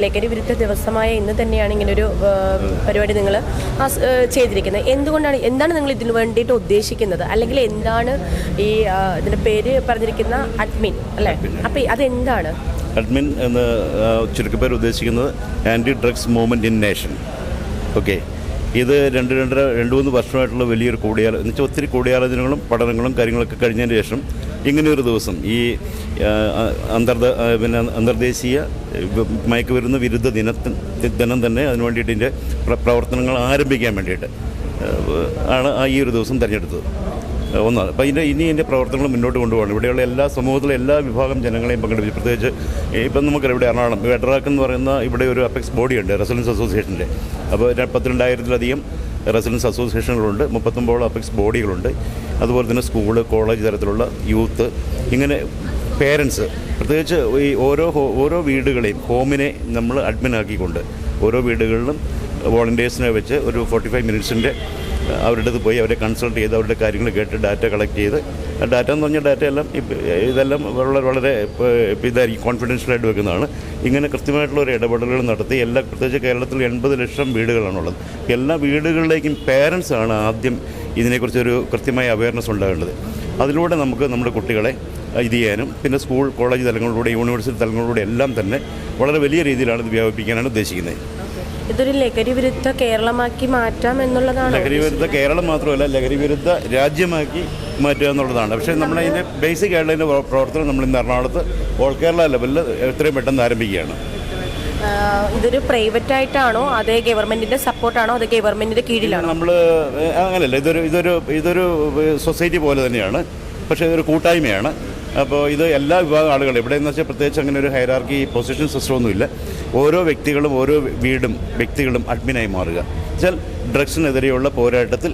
ലഹരി വിരുദ്ധ ദിവസമായ ഇന്ന് തന്നെയാണ് ഇങ്ങനൊരു പരിപാടി നിങ്ങൾ ചെയ്തിരിക്കുന്നത്. എന്താണ് നിങ്ങൾ ഇതിനു വേണ്ടിയിട്ട് ഉദ്ദേശിക്കുന്നത്, അല്ലെങ്കിൽ എന്താണ് ഈ ഇതിൻ്റെ പേര് പറഞ്ഞിരിക്കുന്ന അഡ്മിൻ അല്ലേ? അപ്പോൾ അതെന്താണ് അഡ്മിൻ എന്ന് ചുരുക്കപ്പേർ ഉദ്ദേശിക്കുന്നത് anti drugs movement in nation. Okay, ഇത് 2-3 വർഷമായിട്ടുള്ള വലിയൊരു എന്ന് വെച്ചാൽ ഒത്തിരി കൂടിയാലോചനകളും പഠനങ്ങളും കാര്യങ്ങളൊക്കെ കഴിഞ്ഞതിന് ശേഷം ഇങ്ങനെയൊരു ദിവസം ഈ അന്തർദേശീയ മയക്കുമരുന്ന് വിരുദ്ധ ദിനം തന്നെ അതിന് വേണ്ടിയിട്ട് ഇതിൻ്റെ പ്രവർത്തനങ്ങൾ ആരംഭിക്കാൻ വേണ്ടിയിട്ട് ആണ് ഈ ഒരു ദിവസം തിരഞ്ഞെടുത്തത്. ഒന്നാണ്. അപ്പോൾ ഇതിൻ്റെ പ്രവർത്തനങ്ങൾ മുന്നോട്ട് കൊണ്ടുപോകണം. ഇവിടെയുള്ള എല്ലാ സമൂഹത്തിലെ എല്ലാ വിഭാഗം ജനങ്ങളെയും പങ്കെടുപ്പിച്ചു. പ്രത്യേകിച്ച് ഇപ്പം നമുക്കറിയാം, ഇവിടെ എറണാകുളം വെഡ്രാക്ക് എന്ന് പറയുന്ന ഇവിടെ ഒരു അപെക്സ് ബോഡിയുണ്ട് റെസിഡൻസ് അസോസിയേഷൻ്റെ. അപ്പോൾ 32,000-ലധികം റെസിഡൻസ് അസോസിയേഷനുകളുണ്ട്, 39 അപെക്സ് ബോഡികളുണ്ട്. അതുപോലെ തന്നെ സ്കൂള്, കോളേജ് തരത്തിലുള്ള യൂത്ത്, ഇങ്ങനെ പേരൻസ്, പ്രത്യേകിച്ച് ഈ ഓരോ വീടുകളെയും ഹോമിനെ നമ്മൾ അഡ്മിനാക്കിക്കൊണ്ട് ഓരോ വീടുകളിലും വോളണ്ടിയേഴ്സിനെ വെച്ച് ഒരു 45 മിനിറ്റ്സിൻ്റെ അവരുടെ അടുത്ത് പോയി അവരെ കൺസൾട്ട് ചെയ്ത് അവരുടെ കാര്യങ്ങൾ കേട്ട് ഡാറ്റ കളക്ട് ചെയ്ത്, ഡാറ്റ എന്ന് പറഞ്ഞാൽ ഡാറ്റയെല്ലാം ഇതെല്ലാം വളരെ ഇതായിരിക്കും കോൺഫിഡൻഷ്യലായിട്ട് വെക്കുന്നതാണ്. ഇങ്ങനെ കൃത്യമായിട്ടുള്ള ഒരു ഇടപെടലുകൾ നടത്തി പ്രത്യേകിച്ച് കേരളത്തിൽ 80 ലക്ഷം വീടുകളാണുള്ളത്. എല്ലാ വീടുകളിലേക്കും പേരൻസാണ് ആദ്യം ഇതിനെക്കുറിച്ചൊരു കൃത്യമായ അവയർനെസ് ഉണ്ടാകേണ്ടത്. അതിലൂടെ നമുക്ക് നമ്മുടെ കുട്ടികളെ ഇത് ചെയ്യാനും പിന്നെ സ്കൂൾ, കോളേജ് തലങ്ങളിലൂടെ, യൂണിവേഴ്സിറ്റി തലങ്ങളിലൂടെ എല്ലാം തന്നെ വളരെ വലിയ രീതിയിലാണ് ഇത് വ്യാപിപ്പിക്കാനാണ് ഉദ്ദേശിക്കുന്നത്. ഇതൊരു ലഹരി വിരുദ്ധ കേരളമാക്കി മാറ്റാം എന്നുള്ളതാണ്. ലഹരി വിരുദ്ധ കേരളം മാത്രമല്ല, ലഹരി വിരുദ്ധ രാജ്യമാക്കി മാറ്റുക എന്നുള്ളതാണ്. പക്ഷേ നമ്മളതിൻ്റെ ബേസിക് ആയിട്ടുള്ള പ്രവർത്തനം നമ്മൾ ഇന്ന് എറണാകുളത്ത് ഓൾ കേരള ലെവലിൽ എത്രയും പെട്ടെന്ന് ആരംഭിക്കുകയാണ്. ഇതൊരു പ്രൈവറ്റ് ആയിട്ടാണോ, അതേ ഗവൺമെൻറ്റിൻ്റെ സപ്പോർട്ടാണോ, അതേ ഗവൺമെൻറ്റിൻ്റെ കീഴിലാണോ? നമ്മൾ അങ്ങനെയല്ല, ഇതൊരു സൊസൈറ്റി പോലെ തന്നെയാണ്, പക്ഷേ ഇതൊരു കൂട്ടായ്മയാണ്. അപ്പോൾ ഇത് എല്ലാ വിഭാഗം ആളുകളും എവിടെയെന്ന് വെച്ചാൽ പ്രത്യേകിച്ച് അങ്ങനെ ഒരു ഹൈറാർക്കി പൊസിഷൻ സിസ്റ്റമൊന്നുമില്ല. ഓരോ വ്യക്തികളും ഓരോ വ്യക്തികളും അഡ്മിനായി മാറുക വെച്ചാൽ ഡ്രഗ്സിനെതിരെയുള്ള പോരാട്ടത്തിൽ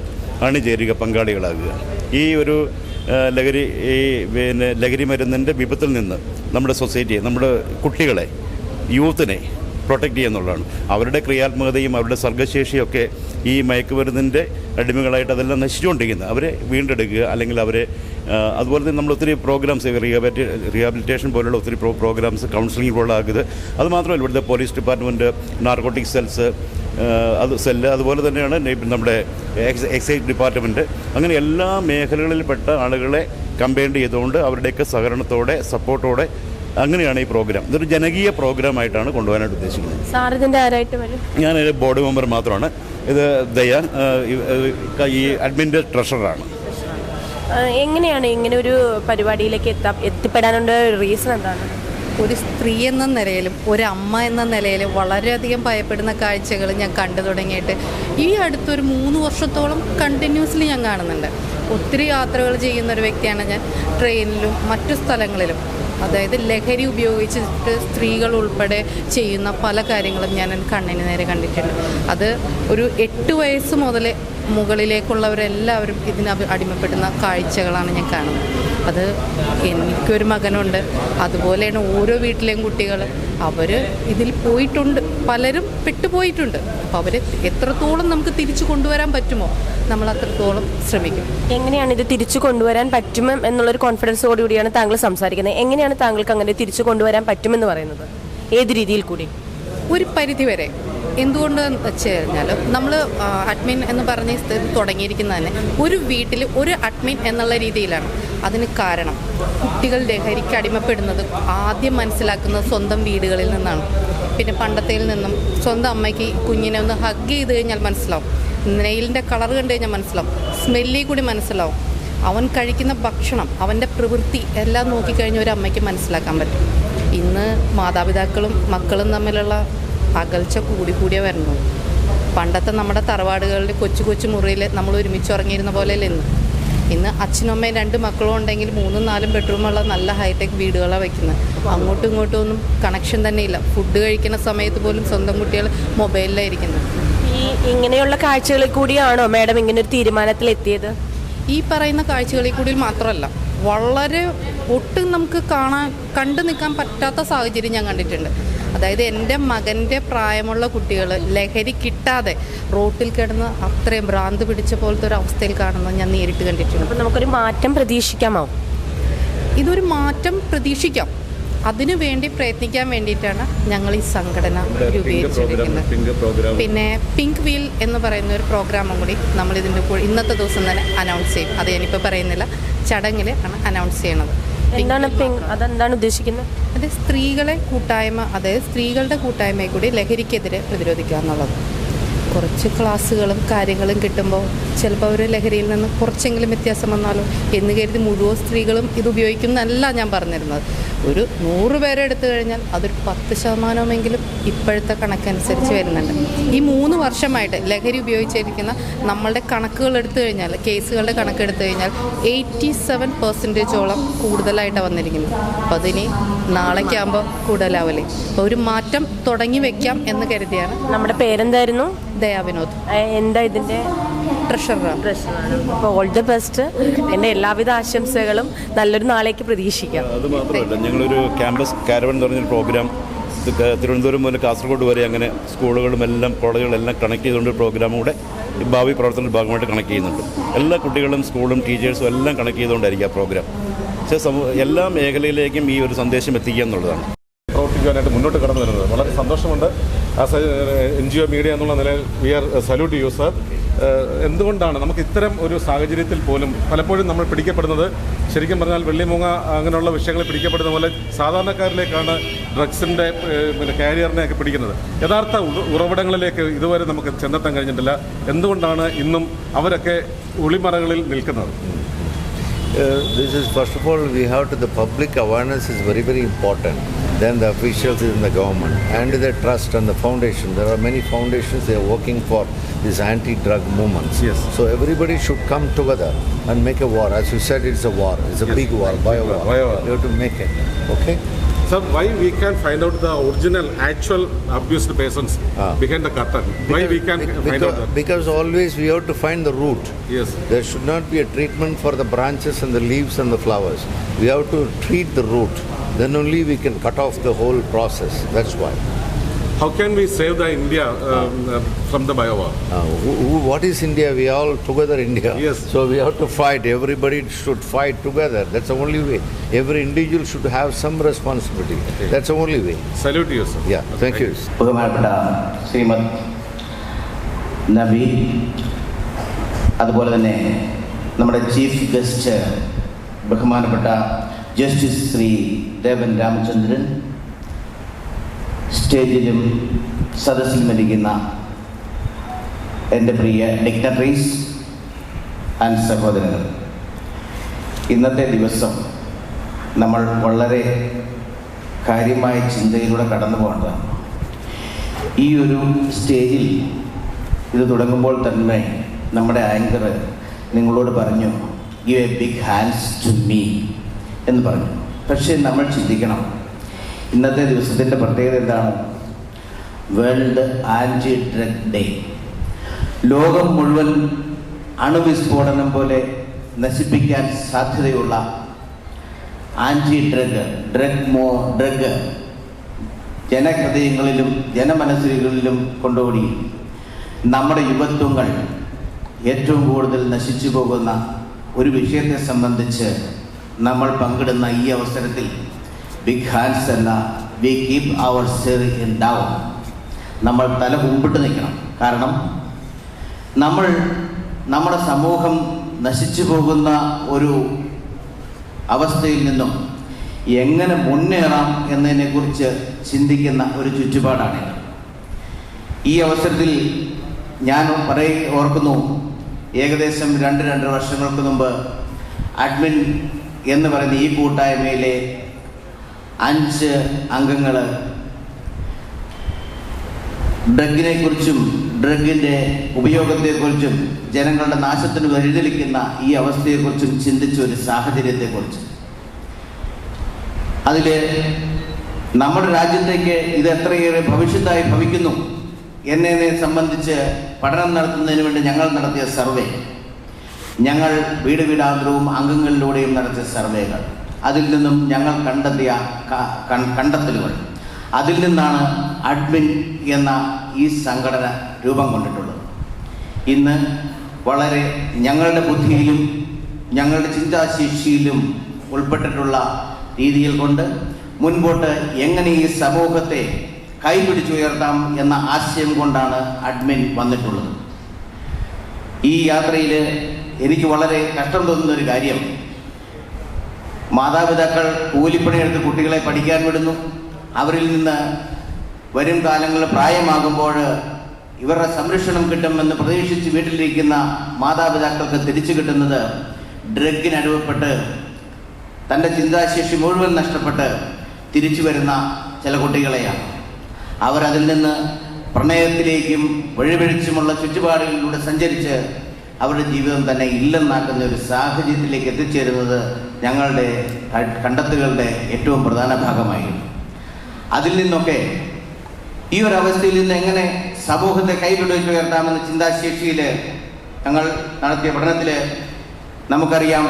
അണിചേരുക, പങ്കാളികളാകുക. ഈ ഒരു ലഹരി മരുന്നിൻ്റെ വിപത്തിൽ നിന്ന് നമ്മുടെ സൊസൈറ്റിയെ, നമ്മുടെ കുട്ടികളെ, യൂത്തിനെ പ്രൊട്ടക്റ്റ് ചെയ്യുക എന്നുള്ളതാണ്. അവരുടെ ക്രിയാത്മകതയും അവരുടെ സർഗ്ഗശേഷിയൊക്കെ ഈ മയക്കുമരുന്നിൻ്റെ അടിമകളായിട്ട് അതെല്ലാം നശിച്ചുകൊണ്ടിരിക്കുന്നത്. അവരെ വീണ്ടെടുക്കുക, അല്ലെങ്കിൽ അവരെ അതുപോലെ തന്നെ നമ്മൾ ഒത്തിരി പ്രോഗ്രാംസ്, റീഹാബിലിറ്റേഷൻ പോലുള്ള ഒത്തിരി പ്രോഗ്രാംസ്, കൗൺസിലിംഗ് പോലുള്ള ആകുന്നത്. അതുമാത്രമല്ല, ഇവിടുത്തെ പോലീസ് ഡിപ്പാർട്ട്മെൻറ്റ്, നാർക്കോട്ടിക് സെൽസ്, അതുപോലെ തന്നെയാണ് നമ്മുടെ എക്സൈസ് ഡിപ്പാർട്ട്മെൻറ്റ്, അങ്ങനെ എല്ലാ മേഖലകളിൽപ്പെട്ട ആളുകളെ കമ്പൈൻഡ് ചെയ്തുകൊണ്ട് അവരുടെയൊക്കെ സഹകരണത്തോടെ, സപ്പോർട്ടോടെ അങ്ങനെയാണ് ഈ പ്രോഗ്രാം. ഇതൊരു ജനകീയ പ്രോഗ്രാമായിട്ടാണ് കൊണ്ടുപോകാനായിട്ട് ഉദ്ദേശിക്കുന്നത്. സാർ ഇതിൻ്റെ ആരായിട്ട് വരും? ഞാൻ ബോർഡ് മെമ്പർ മാത്രമാണ്. ഇത് ദയാൻ ഈ അഡ്മിൻ്റെ ട്രഷററാണ്. എങ്ങനെയാണ് ഇങ്ങനെ ഒരു പരിപാടിയിലേക്ക് എത്തിപ്പെടാനുള്ള റീസൺ എന്താണ്? ഒരു സ്ത്രീ എന്ന നിലയിലും ഒരു അമ്മ എന്ന നിലയിലും വളരെയധികം ഭയപ്പെടുന്ന കാഴ്ചകൾ ഞാൻ കണ്ടു തുടങ്ങിയിട്ട് ഈ അടുത്തൊരു 3 വർഷത്തോളം കണ്ടിന്യൂസ്ലി ഞാൻ കാണുന്നുണ്ട്. ഒത്തിരി യാത്രകൾ ചെയ്യുന്ന ഒരു വ്യക്തിയാണ് ഞാൻ. ട്രെയിനിലും മറ്റു സ്ഥലങ്ങളിലും, അതായത് ലഹരി ഉപയോഗിച്ചിട്ട് സ്ത്രീകൾ ഉൾപ്പെടെ ചെയ്യുന്ന പല കാര്യങ്ങളും ഞാൻ കണ്ണിന് നേരെ കണ്ടിട്ടുണ്ട്. അത് ഒരു 8 വയസ്സ് മുതൽ മുകളിലേക്കുള്ളവരെല്ലാവരും ഇതിന് അടിമപ്പെടുന്ന കാഴ്ചകളാണ് ഞാൻ കാണുന്നത്. അത് എനിക്കൊരു മകനുണ്ട്, അതുപോലെയാണ് ഓരോ വീട്ടിലെയും കുട്ടികൾ. അവർ ഇതിൽ പോയിട്ടുണ്ട്, പലരും പെട്ടുപോയിട്ടുണ്ട്. അപ്പോൾ അവരെ എത്രത്തോളം നമുക്ക് തിരിച്ചു കൊണ്ടുവരാൻ പറ്റുമോ നമ്മൾ അത്രത്തോളം ശ്രമിക്കും. എങ്ങനെയാണ് ഇത് തിരിച്ചു കൊണ്ടുവരാൻ പറ്റും എന്നുള്ളൊരു കോൺഫിഡൻസോടുകൂടിയാണ് താങ്കൾ സംസാരിക്കുന്നത്. എങ്ങനെയാണ് താങ്കൾക്ക് അങ്ങനെ തിരിച്ചു കൊണ്ടുവരാൻ പറ്റുമെന്ന് പറയുന്നത്? ഏത് രീതിയിൽ കൂടി? ഒരു പരിധിവരെ. എന്തുകൊണ്ടെന്ന് വെച്ച് കഴിഞ്ഞാൽ നമ്മൾ അഡ്മിൻ എന്ന് പറഞ്ഞ് തുടങ്ങിയിരിക്കുന്നത് തന്നെ ഒരു വീട്ടിൽ ഒരു അഡ്മിൻ എന്നുള്ള രീതിയിലാണ്. അതിന് കാരണം കുട്ടികൾ ലഹരിക്ക് അടിമപ്പെടുന്നത് ആദ്യം മനസ്സിലാക്കുന്നത് സ്വന്തം വീടുകളിൽ നിന്നാണ്. പിന്നെ പണ്ടത്തേൽ നിന്നും സ്വന്തം അമ്മയ്ക്ക് കുഞ്ഞിനെ ഒന്ന് ഹഗ് ചെയ്ത് കഴിഞ്ഞാൽ മനസ്സിലാവും, നെയിലിൻ്റെ കളർ കണ്ടു കഴിഞ്ഞാൽ മനസ്സിലാവും, സ്മെല്ലിൽ കൂടി മനസ്സിലാവും, അവൻ കഴിക്കുന്ന ഭക്ഷണം, അവൻ്റെ പ്രവൃത്തി എല്ലാം നോക്കിക്കഴിഞ്ഞ് ഒരു അമ്മയ്ക്ക് മനസ്സിലാക്കാൻ പറ്റും. ഇന്ന് മാതാപിതാക്കളും മക്കളും തമ്മിലുള്ള അകൽച്ച കൂടിയ വരുന്നു. പണ്ടത്തെ നമ്മുടെ തറവാടുകളിൽ കൊച്ചു മുറിയിൽ നമ്മൾ ഒരുമിച്ച് ഉറങ്ങിയിരുന്ന പോലെയല്ല ഇന്ന് അച്ഛനും അമ്മയും 2 മക്കളും ഉണ്ടെങ്കിൽ 3-4 ബെഡ്റൂമുള്ള നല്ല ഹൈടെക് വീടുകളാണ് വയ്ക്കുന്നത്. അങ്ങോട്ടും ഇങ്ങോട്ടും ഒന്നും കണക്ഷൻ തന്നെ ഇല്ല. ഫുഡ് കഴിക്കുന്ന സമയത്ത് പോലും സ്വന്തം കുട്ടികൾ മൊബൈലിലായിരിക്കുന്നത്. ഇങ്ങനെയുള്ള കാഴ്ചകളിൽ കൂടിയാണോ മാഡം ഇങ്ങനൊരു തീരുമാനത്തിലെത്തിയത്? ഈ പറയുന്ന കാഴ്ചകളിൽ കൂടി മാത്രമല്ല, വളരെ ഒട്ടും നമുക്ക് കണ്ടു നിൽക്കാൻ പറ്റാത്ത സാഹചര്യം ഞാൻ കണ്ടിട്ടുണ്ട്. അതായത് എൻ്റെ മകൻ്റെ പ്രായമുള്ള കുട്ടികൾ ലഹരി കിട്ടാതെ റോട്ടിൽ കിടന്ന് അത്രയും ഭ്രാന്ത് പിടിച്ച പോലത്തെ ഒരു അവസ്ഥയിൽ കാണുന്നത് ഞാൻ നേരിട്ട് കണ്ടിട്ടുണ്ട്. അപ്പോൾ നമുക്കൊരു മാറ്റം പ്രതീക്ഷിക്കാമോ? ഇതൊരു മാറ്റം പ്രതീക്ഷിക്കാം. അതിനു വേണ്ടി പ്രയത്നിക്കാൻ വേണ്ടിയിട്ടാണ് ഞങ്ങൾ ഈ സംഘടന രൂപീകരിച്ചിരിക്കുന്നത്. പിന്നെ പിങ്ക് വീൽ എന്ന് പറയുന്ന ഒരു പ്രോഗ്രാമും കൂടി നമ്മൾ ഇതിൻ്റെ ഇന്നത്തെ ദിവസം തന്നെ അനൗൺസ് ചെയ്യും. അത് ഞാനിപ്പോൾ പറയുന്നില്ല, ചടങ്ങിൽ ആണ് അനൗൺസ് ചെയ്യണത്. എന്താണ് പിങ്ക്, അതെന്താണ് ഉദ്ദേശിക്കുന്നത്? അത് സ്ത്രീകളെ കൂട്ടായ്മ, അതായത് സ്ത്രീകളുടെ കൂട്ടായ്മയെ കൂടി ലഹരിക്കെതിരെ പ്രതിരോധിക്കുക എന്നുള്ളത്. കുറച്ച് ക്ലാസ്സുകളും കാര്യങ്ങളും കിട്ടുമ്പോൾ ചിലപ്പോൾ അവർ ലഹരിയിൽ നിന്ന് കുറച്ചെങ്കിലും വ്യത്യാസം വന്നാലോ എന്ന് കരുതി മുഴുവൻ സ്ത്രീകളും ഇത് ഉപയോഗിക്കുന്നതല്ല ഞാൻ പറഞ്ഞിരുന്നത്. ഒരു 100 പേരെ എടുത്തു കഴിഞ്ഞാൽ അതൊരു 10% ഇപ്പോഴത്തെ കണക്കനുസരിച്ച് വരുന്നുണ്ട്. ഈ 3 വർഷമായിട്ട് ലഹരി ഉപയോഗിച്ചിരിക്കുന്ന നമ്മളുടെ കണക്കുകൾ എടുത്തു കഴിഞ്ഞാൽ, കേസുകളുടെ കണക്കെടുത്തു കഴിഞ്ഞാൽ 87% കൂടുതലായിട്ടാണ് വന്നിരിക്കുന്നത്. അപ്പോൾ അതിന് നാളേക്കാകുമ്പോൾ കൂടുതലാവല്ലേ. അപ്പോൾ ഒരു മാറ്റം തുടങ്ങി വെക്കാം എന്ന് കരുതിയാണ്. നമ്മുടെ പേരെന്തായിരുന്നു? ദയാ വിനോദ്. എന്താ ഇതിൻ്റെ ട്രഷററാണ്. അപ്പോൾ ഓൾ ദി ബെസ്റ്റ്. എൻ്റെ എല്ലാവിധ ആശംസകളും. നല്ലൊരു നാളേക്ക് പ്രതീക്ഷിക്കാം. അത് മാത്രമല്ല, ഞങ്ങളൊരു ക്യാമ്പസ് കാരവൻ എന്ന് പറഞ്ഞൊരു പ്രോഗ്രാം തിരുവനന്തപുരം മുതൽ കാസർഗോഡ് വരെ അങ്ങനെ സ്കൂളുകളും എല്ലാം കോളേജുകളും എല്ലാം കണക്ട് ചെയ്തുകൊണ്ട് പ്രോഗ്രാമും കൂടെ ഭാവി പ്രവർത്തന ഭാഗമായിട്ട് കണക്ട് ചെയ്യുന്നുണ്ട്. എല്ലാ കുട്ടികളും സ്കൂളും ടീച്ചേഴ്സും എല്ലാം കണക്ട് ചെയ്തുകൊണ്ടായിരിക്കും ആ പ്രോഗ്രാം. പക്ഷേ എല്ലാ മേഖലയിലേക്കും ഈ ഒരു സന്ദേശം എത്തിക്കുക എന്നുള്ളതാണ്. പ്രവർത്തിക്കുവാനായിട്ട് മുന്നോട്ട് കടന്നു വരുന്നത് വളരെ സന്തോഷമുണ്ട്. ആസ് NGO മീഡിയ എന്നുള്ള നിലയിൽ we are salute you sir. എന്തുകൊണ്ടാണ് നമുക്ക് ഇത്തരം ഒരു സാഹചര്യത്തിൽ പോലും പലപ്പോഴും നമ്മൾ പിടിക്കപ്പെടുന്നത്, ശരിക്കും പറഞ്ഞാൽ വെള്ളിമൂങ്ങ അങ്ങനെയുള്ള വിഷയങ്ങളിൽ പിടിക്കപ്പെടുന്ന പോലെ സാധാരണക്കാരിലേക്കാണ് ഡ്രഗ്സിൻ്റെ കാരിയറിനെയൊക്കെ പിടിക്കുന്നത്. യഥാർത്ഥ ഉറവിടങ്ങളിലേക്ക് ഇതുവരെ നമുക്ക് ചെന്നെത്താൻ കഴിഞ്ഞിട്ടില്ല. എന്തുകൊണ്ടാണ് ഇന്നും അവരൊക്കെ ഒളിമറകളിൽ നിൽക്കുന്നത്? This is, first of all, we have to, the public awareness is very, very important. Then the officials in the government and the trust and the foundation. There are many foundations, they are working for these anti-drug movements. Yes. So everybody should come together and make a war. As you said, it's a war. It's a big war, bio-war. You have to make it. Okay? Sir, why we can find out the original, actual abused persons behind the curtain? Why we can find out that? Because always we have to find the root. Yes. There should not be a treatment for the branches and the leaves and the flowers. We have to treat the root. Then only we can cut off the whole process. That's why. How can we save the India from the bio-war? What is India? We are all together India. Yes. So we have to fight. Everybody should fight together. That's the only way. Every individual should have some responsibility. Okay. That's the only way. Salute you, sir. Yeah. Thank you. ബഹുമാനപ്പെട്ട ശ്രീമദ് നബി, അതുപോലെ തന്നെ നമ്മുടെ chief guest ബഹുമാനപ്പെട്ട justice Shri Devan Ramachandran, സ്റ്റേജിലും സദസ്സിലും ഇരിക്കുന്ന എൻ്റെ പ്രിയ dignitaries and സഹോദരങ്ങൾ, ഇന്നത്തെ ദിവസം നമ്മൾ വളരെ കാര്യമായ ചിന്തയിലൂടെ കടന്നു പോകേണ്ടതാണ്. ഈ ഒരു സ്റ്റേജിൽ ഇത് തുടങ്ങുമ്പോൾ തന്നെ നമ്മുടെ ആങ്കർ നിങ്ങളോട് പറഞ്ഞു, give a big hands to me എന്ന് പറഞ്ഞു. പക്ഷേ നമ്മൾ ചിന്തിക്കണം, ഇന്നത്തെ ദിവസത്തിൻ്റെ പ്രത്യേകത എന്താണ്? World anti drug day. ലോകം മുഴുവൻ അണുവിസ്ഫോടനം പോലെ നശിപ്പിക്കാൻ സാധ്യതയുള്ള ആൻറ്റി ഡ്രഗ് ജനഹൃദയങ്ങളിലും ജനമനസ്സുകളിലും കൊണ്ടുകൂടി നമ്മുടെ യുവത്വങ്ങൾ ഏറ്റവും കൂടുതൽ നശിച്ചു പോകുന്ന ഒരു വിഷയത്തെ സംബന്ധിച്ച് നമ്മൾ പങ്കിടുന്ന ഈ അവസരത്തിൽ ബിഗ് ഹാൻഡ്സ് അല്ല, we keep our self in down. നമ്മൾ തല കുമ്പിട്ട് നിൽക്കണം. കാരണം നമ്മുടെ സമൂഹം നശിച്ചു പോകുന്ന ഒരു അവസ്ഥയിൽ നിന്നും എങ്ങനെ മുന്നേറാം എന്നതിനെക്കുറിച്ച് ചിന്തിക്കുന്ന ഒരു ചുറ്റുപാടാണിത്. ഈ അവസരത്തിൽ ഞാൻ ഓർക്കുന്നു, ഏകദേശം 2 വർഷങ്ങൾക്ക് മുമ്പ് അഡ്മിൻ എന്ന് പറയുന്ന ഈ കൂട്ടായ്മയിലെ 5 അംഗങ്ങൾ ഡ്രഗിനെക്കുറിച്ചും ഡ്രഗിൻ്റെ ഉപയോഗത്തെക്കുറിച്ചും ജനങ്ങളുടെ നാശത്തിന് വഴിതെളിക്കുന്ന ഈ അവസ്ഥയെക്കുറിച്ചും ചിന്തിച്ച ഒരു സാഹചര്യത്തെക്കുറിച്ച്, അതിൽ നമ്മുടെ രാജ്യത്തേക്ക് ഇത് എത്രയേറെ ഭവിഷ്യത്തായി ഭവിക്കുന്നു എന്നതിനെ സംബന്ധിച്ച് പഠനം നടത്തുന്നതിന് വേണ്ടി ഞങ്ങൾ നടത്തിയ സർവേ, ഞങ്ങൾ വീടാന്തരവും അംഗങ്ങളിലൂടെയും നടത്തിയ സർവേകൾ, അതിൽ നിന്നും ഞങ്ങൾ കണ്ടെത്തിയ കണ്ടെത്തലുകൾ, അതിൽ നിന്നാണ് അഡ്മിൻ എന്ന ഈ സംഘടന രൂപം കൊണ്ടിട്ടുള്ളത്. ഇന്ന് വളരെ ഞങ്ങളുടെ ബുദ്ധിയിലും ഞങ്ങളുടെ ചിന്താശേഷിയിലും ഉൾപ്പെട്ടിട്ടുള്ള രീതിയിൽ കൊണ്ട് മുൻപോട്ട് എങ്ങനെ ഈ സമൂഹത്തെ കൈപിടിച്ചുയർത്താം എന്ന ആശയം കൊണ്ടാണ് അഡ്മിൻ വന്നിട്ടുള്ളത്. ഈ യാത്രയിൽ എനിക്ക് വളരെ കഷ്ടം തോന്നുന്ന ഒരു കാര്യം, മാതാപിതാക്കൾ കൂലിപ്പണിയെടുത്ത് കുട്ടികളെ പഠിക്കാൻ വിടുന്നു. അവരിൽ നിന്ന് വരും കാലങ്ങളിൽ പ്രായമാകുമ്പോൾ ഇവരുടെ സംരക്ഷണം കിട്ടുമെന്ന് പ്രതീക്ഷിച്ച് വീട്ടിലിരിക്കുന്ന മാതാപിതാക്കൾക്ക് തിരിച്ചു കിട്ടുന്നത് ഡ്രഗിനനുഭവപ്പെട്ട് തൻ്റെ ചിന്താശേഷി മുഴുവൻ നഷ്ടപ്പെട്ട് തിരിച്ചു വരുന്ന ചില കുട്ടികളെയാണ്. അവരതിൽ നിന്ന് പ്രണയത്തിലേക്കും വഴിവഴിച്ചുമുള്ള ചുറ്റുപാടുകളിലൂടെ സഞ്ചരിച്ച് അവരുടെ ജീവിതം തന്നെ ഇല്ലെന്നാക്കുന്ന ഒരു സാഹചര്യത്തിലേക്ക് എത്തിച്ചേരുന്നത് ഞങ്ങളുടെ കണ്ടെത്തലുകളുടെ ഏറ്റവും പ്രധാന ഭാഗമായിരുന്നു. അതിൽ നിന്നൊക്കെ ഈ ഒരു അവസ്ഥയിൽ നിന്ന് എങ്ങനെ സമൂഹത്തെ കൈപിടിച്ചുയർത്താമെന്ന ചിന്താശേഷിയിൽ ഞങ്ങൾ നടത്തിയ പഠനത്തിൽ നമുക്കറിയാം,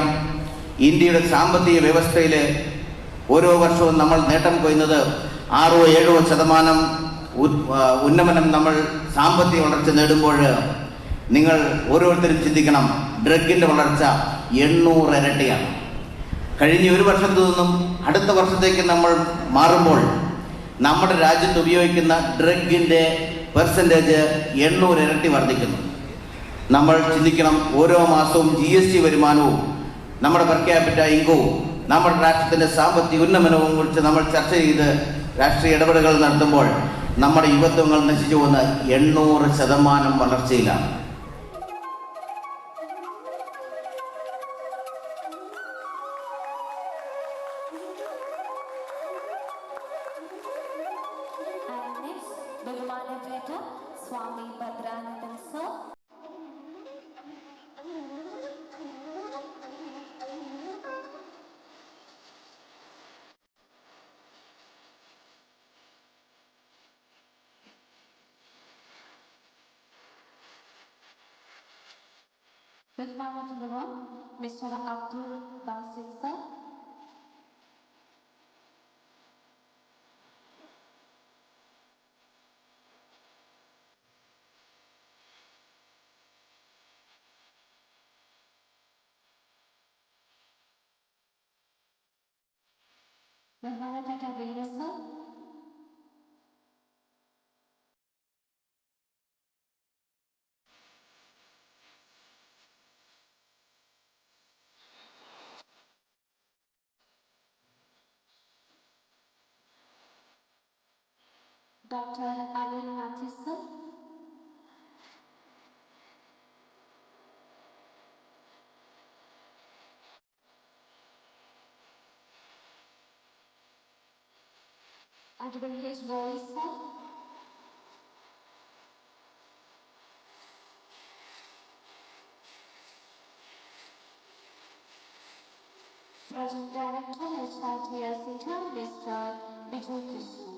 ഇന്ത്യയുടെ സാമ്പത്തിക വ്യവസ്ഥയിൽ ഓരോ വർഷവും നമ്മൾ നേട്ടം കൊയ്യുന്നത് 6-7% ഉന്നമനം നമ്മൾ സാമ്പത്തിക വളർച്ച നേടുമ്പോൾ നിങ്ങൾ ഓരോരുത്തരും ചിന്തിക്കണം, ഡ്രഗിൻ്റെ വളർച്ച 800 ഇരട്ടിയാണ്. കഴിഞ്ഞ ഒരു വർഷത്തു നിന്നും അടുത്ത വർഷത്തേക്ക് നമ്മൾ മാറുമ്പോൾ നമ്മുടെ രാജ്യത്ത് ഉപയോഗിക്കുന്ന ഡ്രഗിൻ്റെ പെർസെൻറ്റേജ് 800 ഇരട്ടി വർദ്ധിക്കുന്നു. നമ്മൾ ചിന്തിക്കണം, ഓരോ മാസവും GST വരുമാനവും നമ്മുടെ പെർ ക്യാപിറ്റ ഇൻകവും നമ്മുടെ രാഷ്ട്രത്തിൻ്റെ സാമ്പത്തിക ഉന്നമനവും കുറിച്ച് നമ്മൾ ചർച്ച ചെയ്ത് രാഷ്ട്രീയ ഇടപെടലുകൾ നടത്തുമ്പോൾ നമ്മുടെ യുവത്വങ്ങൾ നശിച്ചു പോകുന്ന 800% വളർച്ചയിലാണ്. ബഹുമാനപ്പെട്ട സ്വാമി ഭദ്രാനന്ദൻ സർ. ബഹുമാനപ്പെട്ട മിസ്റ്റർ അബ്ദുൾ ബാസിൽ സർ. ബഹുമാനപ്പെട്ട Venu sir. Doctor Anil Mathew sir. Advocate Roy sir. Project Director HITS Mr. Viju Krishna.